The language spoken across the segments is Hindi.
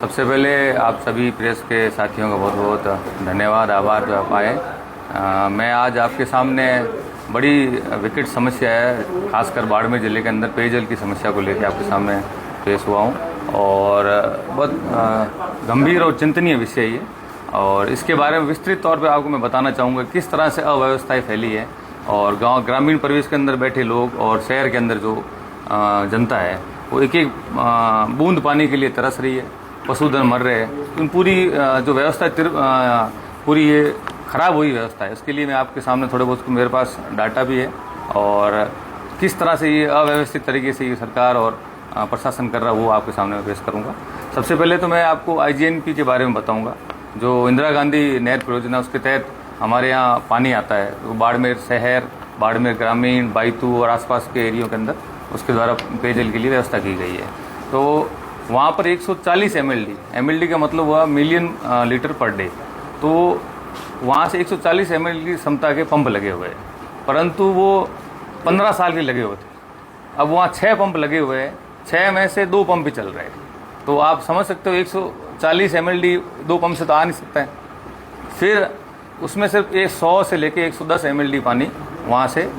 सबसे पहले आप सभी प्रेस के साथियों का बहुत बहुत धन्यवाद, आभार जो आप आए। मैं आज आपके सामने बड़ी विकट समस्या है, खासकर बाड़मेर ज़िले के अंदर पेयजल की समस्या को लेकर आपके सामने पेश हुआ हूँ और बहुत गंभीर और चिंतनीय विषय ये। और इसके बारे में विस्तृत तौर पे आपको मैं बताना चाहूँगा किस तरह से अव्यवस्थाएँ फैली है और गाँव ग्रामीण परिवेश के अंदर बैठे लोग और शहर के अंदर जो जनता है वो एक एक बूंद पानी के लिए तरस रही है, पशुधन मर रहे हैं। इन पूरी जो व्यवस्था पूरी ये ख़राब हुई व्यवस्था है, उसके लिए मैं आपके सामने थोड़े बहुत मेरे पास डाटा भी है और किस तरह से ये अव्यवस्थित तरीके से ये सरकार और प्रशासन कर रहा है वो आपके सामने मैं पेश करूँगा। सबसे पहले तो मैं आपको IGNP के बारे में बताऊँगा। जो इंदिरा गांधी नहर परियोजना उसके तहत हमारे यहाँ पानी आता है, तो बाड़मेर शहर, बाड़मेर ग्रामीण, बायतू और आसपास के एरियो के अंदर उसके द्वारा पेयजल के लिए व्यवस्था की गई है। तो वहाँ पर 140 MLD का मतलब हुआ मिलियन लीटर पर डे। तो वहाँ से 140 MLD की क्षमता के पंप लगे हुए हैं, परंतु वो 15 साल के लगे हुए थे। अब वहाँ 6 पंप लगे हुए हैं, 6 में से 2 पंप ही चल रहे हैं। तो आप समझ सकते हो 140 MLD 2 पंप से तो आ नहीं सकता है। फिर उसमें सिर्फ 100 से लेके 110 MLD पानी वहाँ से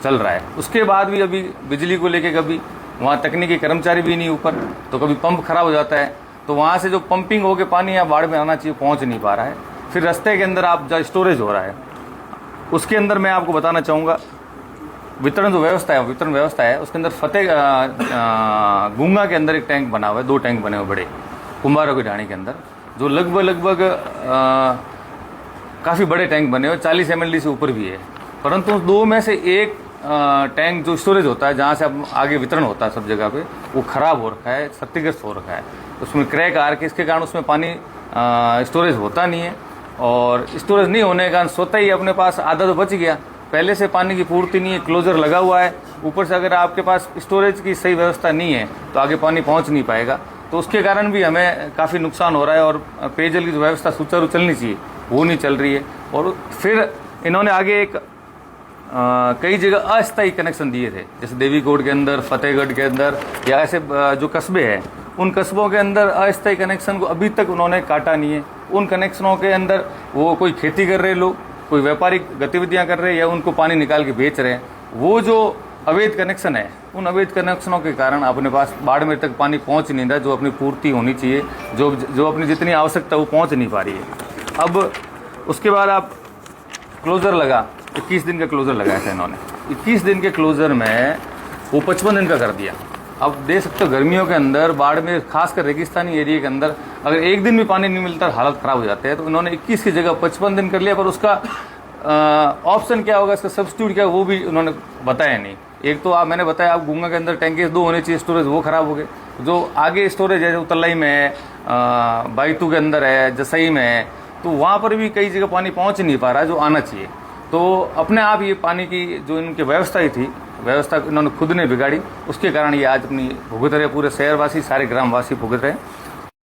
चल रहा है। उसके बाद भी अभी बिजली को लेके कभी वहाँ तकनीकी कर्मचारी भी नहीं ऊपर, तो कभी पंप खराब हो जाता है, तो वहाँ से जो पंपिंग होकर पानी यहाँ बाढ़ में आना चाहिए पहुँच नहीं पा रहा है। फिर रास्ते के अंदर आप जहाँ स्टोरेज हो रहा है उसके अंदर मैं आपको बताना चाहूँगा वितरण व्यवस्था है उसके अंदर गूंगा के अंदर एक टैंक बना हुआ है, 2 टैंक बने हुए बड़े कुंभारों की ढाणी के अंदर, जो लगभग काफ़ी बड़े टैंक बने हुए, 40 MLD से ऊपर भी है। परंतु 2 में से एक टैंक जो स्टोरेज होता है जहाँ से अब आगे वितरण होता है सब जगह पे, वो ख़राब हो रखा है, क्षतिग्रस्त हो रखा है। उसमें क्रैक आ रखे, इसके कारण उसमें पानी स्टोरेज होता नहीं है और स्टोरेज नहीं होने के कारण स्वतः ही अपने पास आधा तो बच गया, पहले से पानी की पूर्ति नहीं है, क्लोजर लगा हुआ है, ऊपर से अगर आपके पास स्टोरेज की सही व्यवस्था नहीं है तो आगे पानी पहुँच नहीं पाएगा। तो उसके कारण भी हमें काफ़ी नुकसान हो रहा है और पेयजल की जो व्यवस्था सुचारू चलनी चाहिए वो नहीं चल रही है। और फिर इन्होंने आगे एक कई जगह अस्थायी कनेक्शन दिए थे, जैसे देवीकोट के अंदर, फतेहगढ़ के अंदर या ऐसे जो कस्बे हैं उन कस्बों के अंदर अस्थायी कनेक्शन को अभी तक उन्होंने काटा नहीं है। उन कनेक्शनों के अंदर वो कोई खेती कर रहे लोग, कोई व्यापारिक गतिविधियां कर रहे हैं या उनको पानी निकाल के बेच रहे हैं। वो जो अवैध कनेक्शन है, उन अवैध कनेक्शनों के कारण अपने पास बाड़मेर तक पानी पहुँच नहीं रहा, जो अपनी पूर्ति होनी चाहिए, जो अपनी जितनी आवश्यकता वो पहुँच नहीं पा रही है। अब उसके बाद आप क्लोजर लगा, 21 दिन का क्लोजर लगाया था इन्होंने। 21 दिन के क्लोजर में वो 55 दिन का कर दिया। अब देख सकते हो गर्मियों के अंदर बाड़मेर, खासकर रेगिस्तानी एरिया के अंदर अगर एक दिन भी पानी नहीं मिलता हालत ख़राब हो जाते हैं। तो इन्होंने 21 की जगह 55 दिन कर लिया, पर उसका ऑप्शन क्या होगा, इसका सब्स्टिट्यूट क्या, वो भी उन्होंने बताया नहीं। एक तो मैंने बताया आप गूंगा के अंदर टैंकेज 2 होने चाहिए स्टोरेज, वो ख़राब हो गए। जो आगे स्टोरेज है, जो तलाई में है, बायतू के अंदर है, जसई में है, तो वहाँ पर भी कई जगह पानी पहुँच नहीं पा रहा है जो आना चाहिए। तो अपने आप ये पानी की जो इनकी व्यवस्था इन्होंने खुद ने बिगाड़ी, उसके कारण ये आज अपनी भुगत रहे, पूरे शहरवासी सारे ग्रामवासी भुगत रहे हैं।